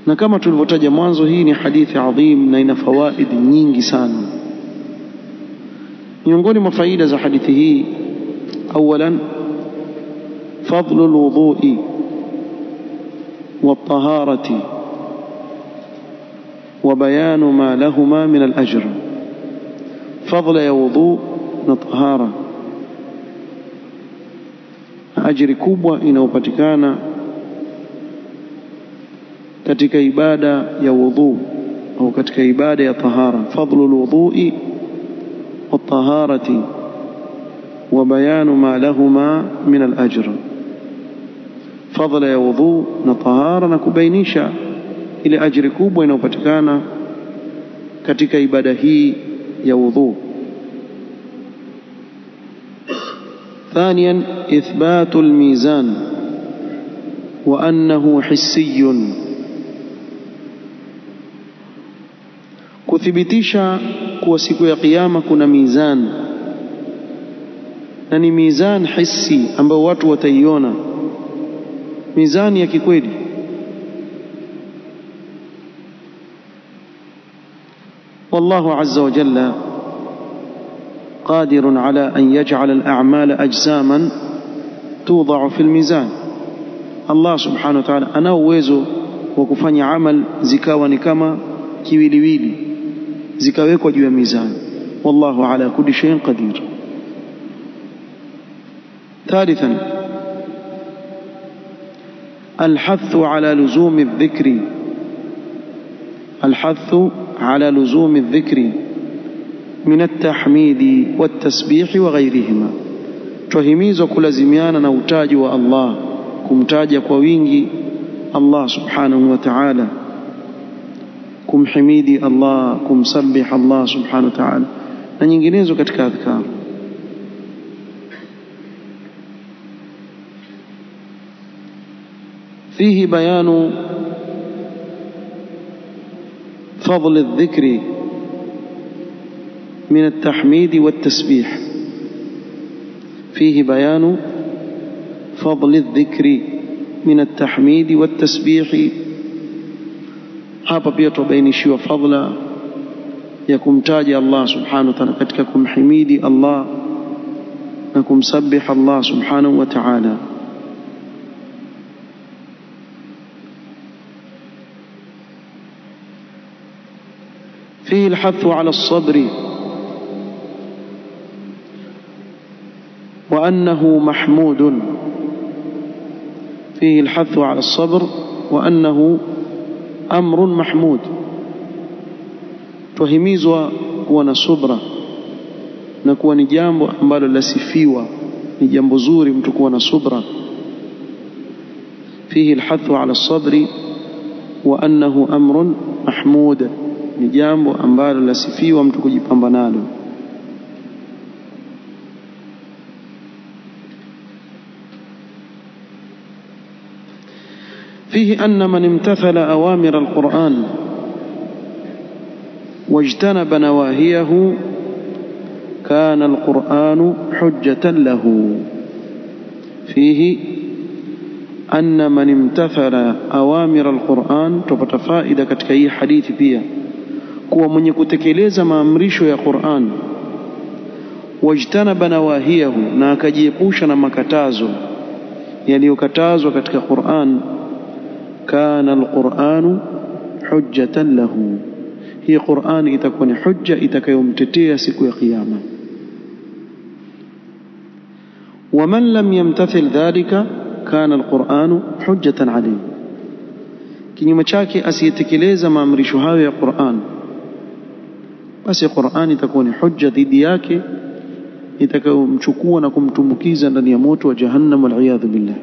Na kama tulivyotaja mwanzo, hii ni hadithi adhim na ina fawaid nyingi sana. Miongoni mwa faida za hadithi hii, awalan fadlu alwudhu'i والطهارة وبيان ما لهما من الأجر. فضل وضوء وطهارة، أجر kubwa inayopatikana katika ibada ya wudhu au katika ibada ya tahara. Fadlu alwudhu'i والطهارة وبيان ما لهما من الأجر. فضل ya wudhu na tahara na kubainisha ile ajiri kubwa inayopatikana katika ibada hii ya wudhu. ثانيا إثبات الميزان وأنه حسي. kuthibitisha kuwa siku ya kiyama kuna mizan, na ni mizan hissi ambayo watu wataiona, mizani ya kikweli. والله عز وجل قادر على أن يجعل الأعمال أجساما توضع في الميزان. الله سبحانه وتعالى أنا uwezo wa kufanya amal zikawa ni kama kiwiliwili, zikawekwa juu ya mizani. والله على كل شيء قدير. ثالثا الحث على لزوم الذكر. الحث على لزوم الذكر من التحميد والتسبيح وغيرهما. tuhimizwa kulazimiana na utaji wa Allah, kumtaja kwa wingi Allah subhanahu wa ta'ala, kumhimidi Allah, kumsabih Allah subhanahu wa ta'ala na nyinginezo katika adhkar. فيه بيان فضل الذكر من التحميد والتسبيح. فيه بيان فضل الذكر من التحميد والتسبيح. hapa pia tubainishiwa fadla ya kumtaja Allah subhanahu wa ta'ala katika kumhimidi Allah na kumsabih Allah subhanahu wa ta'ala. فيه الحث على الصبر وأنه محمود. فيه الحث على الصبر وأنه أمر محمود. tuhimizwa kuwa na subra na kuwa ni jambo ambalo lasifiwa, ni jambo zuri mtu kuwa na subra. فيه الحث على الصبر وأنه أمر محمود, ni jambo ambalo lasifiwa mtu kujipamba nalo. فيه أن من امتثل أوامر القرآن واجتنب نواهيه كان القرآن حجة له. فيه أن من امتثل أوامر القرآن. tupata faida katika hii hadithi pia kuwa mwenye kutekeleza maamrisho ya Qur'an, wajtanaba nawahiyahu, na akajiepusha na makatazo yaliyokatazwa katika Qur'an, kana alqur'anu hujjatan lahu. Hii Qur'an itakuwa ni hujja itakayomtetea siku ya kiyama. ومن لم يمتثل ذلك كان القرآن حجة عليه. kinyume chake asiyetekeleza maamrisho hayo ya Qur'an, basi Qur'an itakuwa ni hujja dhidi yake itakayomchukua na kumtumbukiza ndani ya moto wa jahannam, wal iyadhu billah.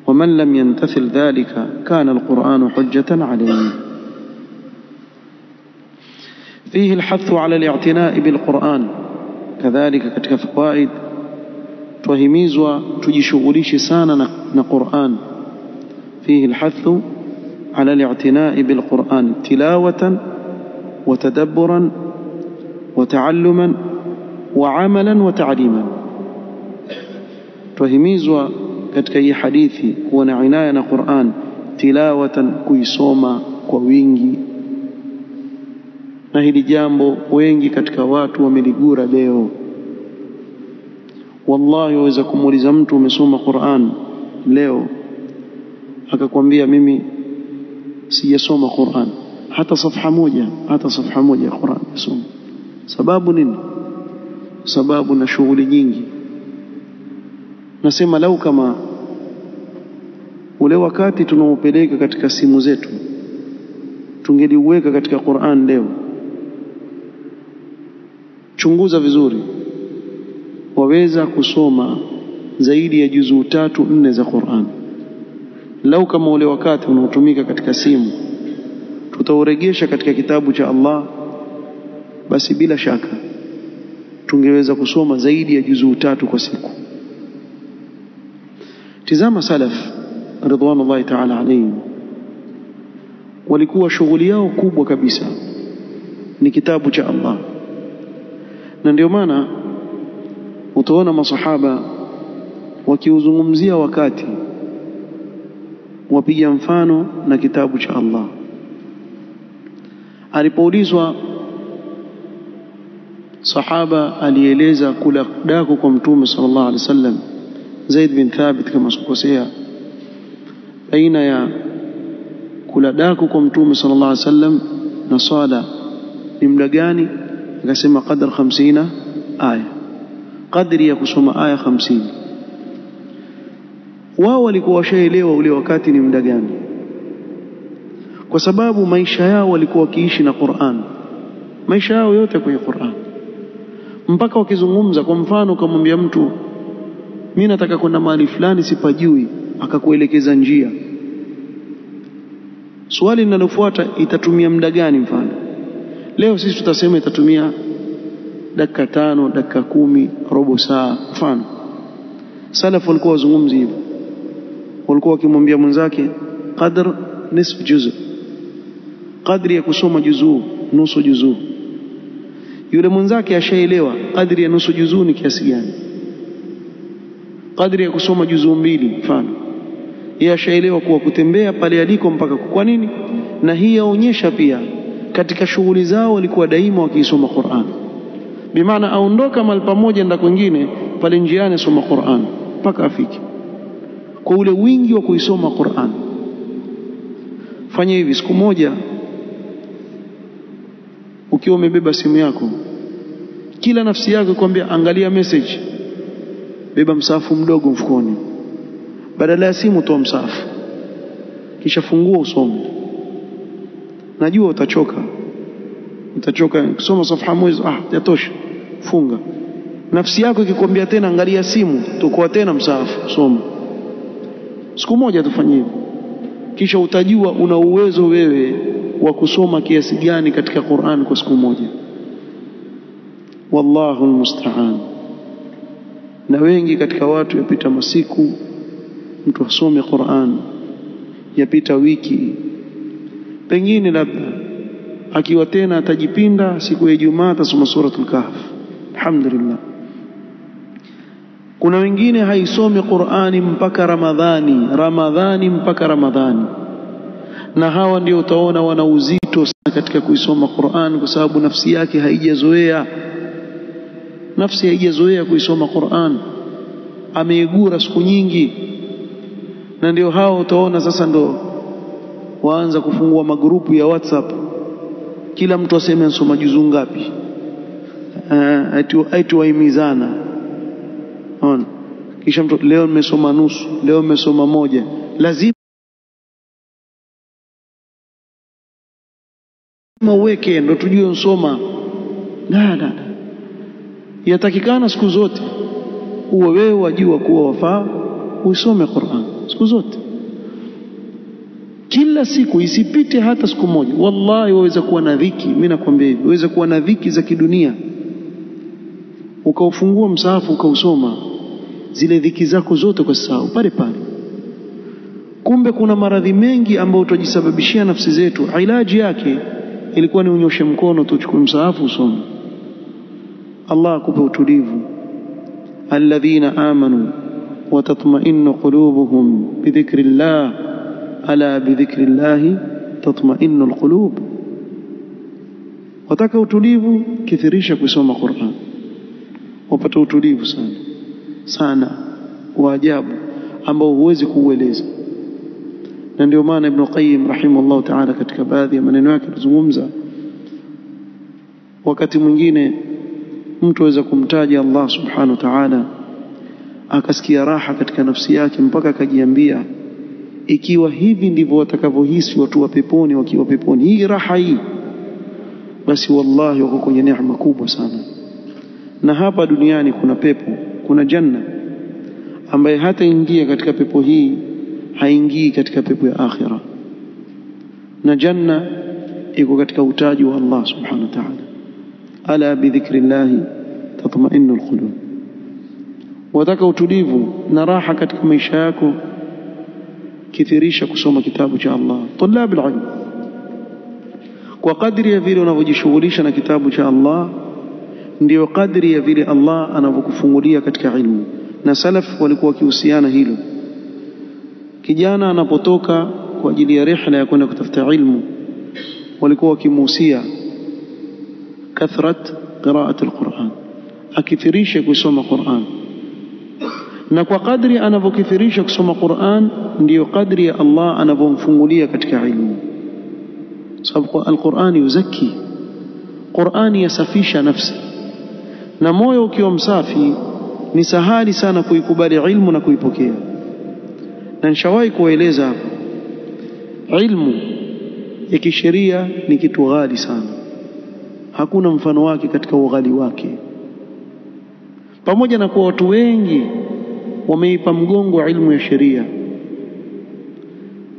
ومن لم يمتثل ذلك كان القرآن حجة عليه. فيه الحث على الاعتناء بالقرآن. كذلك katika fawaid tuhimizwa tujishughulishe sana na Qur'an. فيه الحث على الاعتناء بالقرآن تلاوة وتدبرا وتعلما وعملا وتعليما. tuhimizwa katika hii hadithi kuwa na inaya na Qur'an, tilawatan, kuisoma kwa wingi. Na hili jambo wengi katika watu wameligura leo. Wallahi waweza kumuuliza mtu umesoma Qur'an leo akakwambia mimi sijasoma Qur'an hata safha moja ya Qur'an soma. Sababu nini? Sababu na shughuli nyingi. Nasema lau kama ule wakati tunaopeleka katika simu zetu tungeliuweka katika Qur'an leo, chunguza vizuri, waweza kusoma zaidi ya juzuu 3-4 za Qur'an. Lau kama ule wakati unaotumika katika simu tutauregesha katika kitabu cha Allah, basi bila shaka tungeweza kusoma zaidi ya juzuu 3 kwa siku. Tizama salaf ridwanullahi ta'ala alayhim, walikuwa shughuli yao kubwa kabisa ni kitabu cha Allah. Na ndio maana utaona masahaba wakiuzungumzia wakati wapiga mfano na kitabu cha Allah. Alipoulizwa sahaba alieleza kula daku kwa Mtume sallallahu alaihi wasallam, Zaid bin Thabit kama sikosea, baina ya kula daku kwa Mtume sallallahu alaihi wasallam na swala ni muda gani? Akasema qadr 50 aya, qadri ya kusoma aya 50. Wao walikuwa washaelewa ule wakati ni muda gani, kwa sababu maisha yao walikuwa wakiishi na Qur'an, maisha yao yote kwenye Qur'an. Mpaka wakizungumza, kwa mfano kumwambia mtu mimi nataka kwenda mahali fulani sipajui, akakuelekeza njia, swali linalofuata itatumia muda gani? Mfano leo sisi tutasema itatumia dakika 5, dakika 10, robo saa. Mfano salafu walikuwa wazungumzi hivyo, walikuwa wakimwambia mwenzake qadr nisf juz, qadri ya kusoma juzuu, nusu juzuu. Yule mwenzake ashaelewa qadri ya nusu juzuu ni kiasi gani, qadri ya kusoma juzuu 2 mfano, yeye ashaelewa kuwa kutembea pale aliko mpaka. Kwa nini? Na hii yaonyesha pia katika shughuli zao walikuwa daima wakisoma Qur'an. Bimaana aondoka mahali pamoja nda kwingine, pale njiani soma Qur'an mpaka afike, kwa ule wingi wa kuisoma Qur'an. Fanya hivi siku moja, ukiwa umebeba simu yako, kila nafsi yako ikwambia angalia message, beba msahafu mdogo mfukoni, badala ya simu toa msahafu, kisha fungua usome. Najua utachoka kusoma safha moja, yatosha, funga. Nafsi yako ikikwambia tena angalia simu, tokoa tena msahafu, soma. Siku moja tufanye hivyo, kisha utajua una uwezo wewe wa kusoma kiasi gani katika Qur'an kwa siku moja. Wallahu almusta'an. Na wengi katika watu yapita masiku mtu asome Qur'an, yapita wiki, pengine labda akiwa tena atajipinda siku ya Ijumaa atasoma suratul Kahf, alhamdulillah. Kuna wengine haisomi Qur'ani mpaka Ramadhani mpaka Ramadhani, na hawa ndio utaona wana uzito sana katika kuisoma Qur'an, kwa sababu nafsi yake haijazoea kuisoma Qur'an, ameigura siku nyingi. Na ndio hao utaona sasa ndo waanza kufungua magrupu ya WhatsApp, kila mtu aseme ansoma juzuu ngapi, ati waimizana. Ona, kisha mtu leo nimesoma nusu, leo nimesoma moja. Lazima uweke ndo tujue unsoma. La, yatakikana siku zote uwe wewe wajua kuwa wafaa usome Qur'an siku zote, kila siku, isipite hata siku moja. Wallahi waweza kuwa na dhiki, mimi nakwambia hivi, waweza kuwa na dhiki za kidunia, ukaufungua msahafu ukausoma, zile dhiki zako zote kwa sababu pale. Kumbe kuna maradhi mengi ambayo utajisababishia nafsi zetu, ilaji yake ilikuwa ni unyoshe mkono tu, uchukue msahafu usome. Allah akupe utulivu. Alladhina amanu wa tatma'innu qulubuhum bi dhikrillah ala bidhikrillahi tatma'innul qulub. Wataka utulivu, kithirisha kusoma Qur'an, wapata utulivu sana sana wa ajabu ambao huwezi kuueleza. Na ndio maana Ibn Qayyim rahimahullah ta'ala katika baadhi ya maneno yake kuzungumza, wakati mwingine mtu aweza kumtaja Allah subhanahu wa ta'ala akasikia raha katika nafsi yake mpaka akajiambia, ikiwa hivi ndivyo watakavyohisi watu wa peponi wakiwa peponi, hii raha hii, basi wallahi wako kwenye neema kubwa sana. Na hapa duniani kuna pepo, kuna janna, ambaye hata ingia katika pepo hii haingii katika pepo ya akhira. Na janna iko katika utaji wa Allah subhanahu wa ta'ala. Ala bidhikrillahi tatma'innul qulub. Wataka utulivu na raha katika maisha yako, kithirisha kusoma kitabu cha Allah. Tulab alilm, kwa kadri ya vile unavyojishughulisha na kitabu cha Allah ndio kadri ya vile Allah anavyokufungulia katika ilmu. Na salaf walikuwa wakihusiana hilo. Kijana anapotoka kwa ajili ya rihla ya kwenda kutafuta ilmu, walikuwa wakimuhusia kathrat qira'at alquran, akithirisha kusoma Qur'an. Na kwa kadri anavyokithirisha kusoma Qur'an ndio kadri ya Allah anavyomfungulia katika ilmu. Sababu alquran yuzaki, Qur'ani yasafisha nafsi, na moyo ukiwa msafi ni sahali sana kuikubali ilmu na kuipokea. Na nishawahi kueleza hapo, ilmu ya kisheria ni kitu ghali sana, hakuna mfano wake katika ughali wake. Pamoja na kuwa watu wengi wameipa mgongo wa ilmu ya sheria,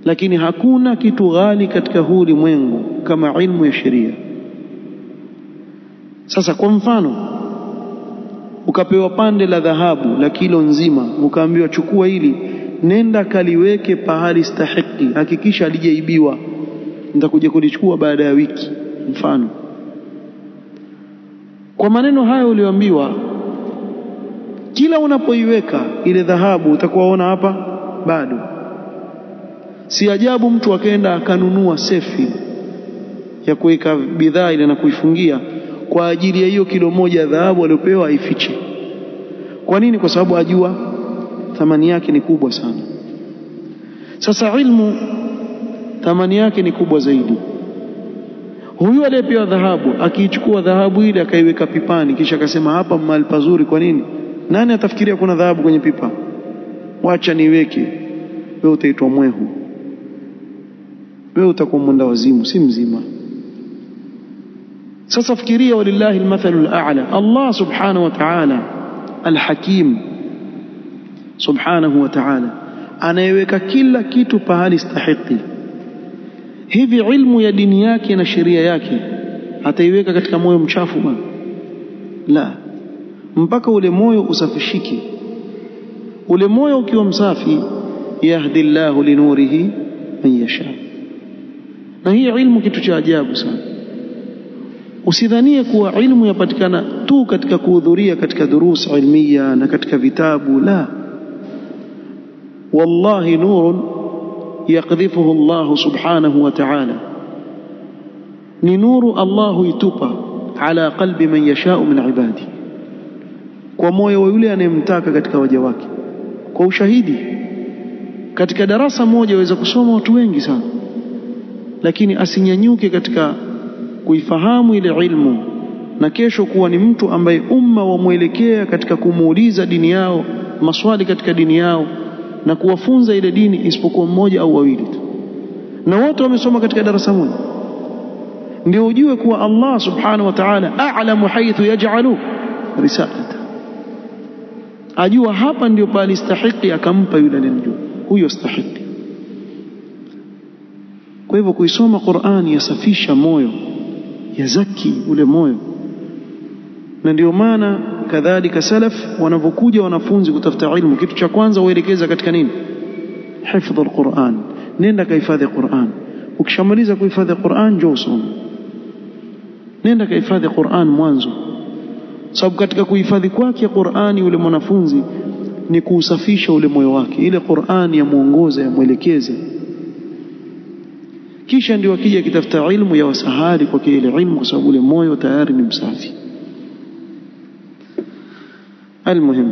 lakini hakuna kitu ghali katika huu ulimwengu kama ilmu ya sheria. Sasa kwa mfano, ukapewa pande la dhahabu la kilo nzima, ukaambiwa chukua hili, nenda kaliweke pahali stahiki, hakikisha alijaibiwa, nitakuja kulichukua baada ya wiki. Mfano, kwa maneno hayo ulioambiwa, kila unapoiweka ile dhahabu utakuwaona hapa bado. Si ajabu mtu akaenda akanunua sefi ya kuweka bidhaa ile na kuifungia kwa ajili ya hiyo kilo moja ya dhahabu aliyopewa aifiche. Kwa nini? Kwa sababu ajua thamani yake ni kubwa sana. Sasa ilmu thamani yake ni kubwa zaidi. Huyu aliyepewa dhahabu akiichukua dhahabu ile akaiweka pipani, kisha akasema hapa mahali pazuri. Kwa nini? Nani atafikiria kuna dhahabu kwenye pipa? Wacha niweke. Wewe utaitwa mwehu, wewe utakuwa mwenda wazimu, si mzima. Sasa fikiria, walillahi almathalul a'la. Allah subhanahu wa ta'ala alhakim subhanahu wa ta'ala anayeweka kila kitu pahali stahiki. Hivi ilmu ya dini yake na sheria yake ataiweka katika moyo mchafu bwana? La, mpaka ule moyo usafishike. Ule moyo ukiwa msafi, yahdillahu linurihi man yasha. Na hii ilmu kitu cha ajabu sana. Usidhanie kuwa ilmu yapatikana tu katika kuhudhuria katika durus ilmiya na katika vitabu. La, wallahi nurun yaqdhifuhu Allah subhanahu wa ta'ala, ni nuru Allah itupa ala qalbi man yashau min ibadi, kwa moyo wa yule anayemtaka katika waja wake. Kwa ushahidi, katika darasa moja waweza kusoma watu wengi sana, lakini asinyanyuke katika kuifahamu ile ilmu na kesho kuwa ni mtu ambaye umma wamwelekea katika kumuuliza dini yao, maswali katika dini yao na kuwafunza ile dini, isipokuwa mmoja au wawili tu, na wote wamesoma katika darasa moja. Ndio ujue kuwa Allah subhanahu wa ta'ala a'lamu haythu yaj'alu risalata, ajua hapa ndio pale stahiki, akampa yule anayemjua huyo stahiki. Kwa hivyo kuisoma Qur'ani yasafisha moyo, yazaki ule moyo. Na ndio maana kadhalika salaf wanapokuja wanafunzi kutafuta ilmu, kitu cha kwanza waelekeza katika nini? Hifdhul Qur'an. Nenda kahifadhi Qur'an. Ukishamaliza kuhifadhi Qur'an, njoo usome. Nenda kahifadhi Qur'an mwanzo, sababu katika kuhifadhi kwake Qur'ani yule mwanafunzi ni kuusafisha ule moyo wake. Ile Qur'ani ya muongoza, ya mwelekeze. kisha ndio akija kitafuta ilmu ya wasahali kwa kile ilmu, kwa sababu ile moyo tayari ni msafi. المهم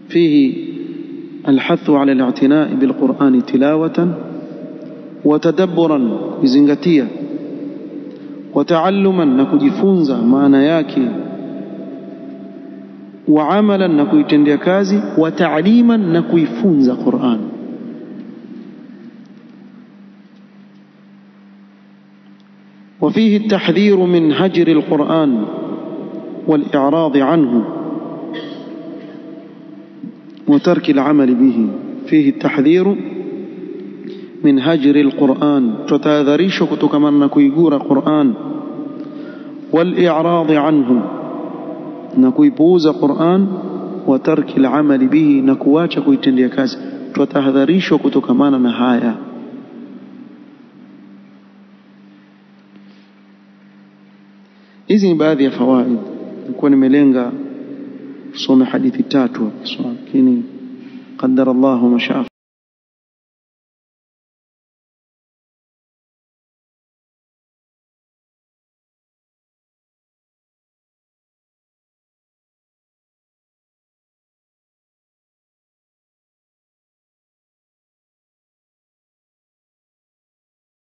فيه الحث على الاعتناء بالقرآن تلاوة وتدبرا بزنغتية، وتعلما نكجفونزا معنى yake، وعملا نكويتendea kazi، وتعليما نكويفونزا قرآن. وفيه التحذير من هجر القرآن والإعراض عنه وترك العمل به. فيه التحذير من هجر القرآن، تتاذريش كتكمن كيقور قرآن، والإعراض عنه نكويبوز قرآن، وترك العمل به نكواش كويتندي كاز، تتاذريش كتكمن نهاية. hizi baadhi ya fawaid. Nilikuwa nimelenga kusoma hadithi 3 lakini qadara Allahu ma shaa.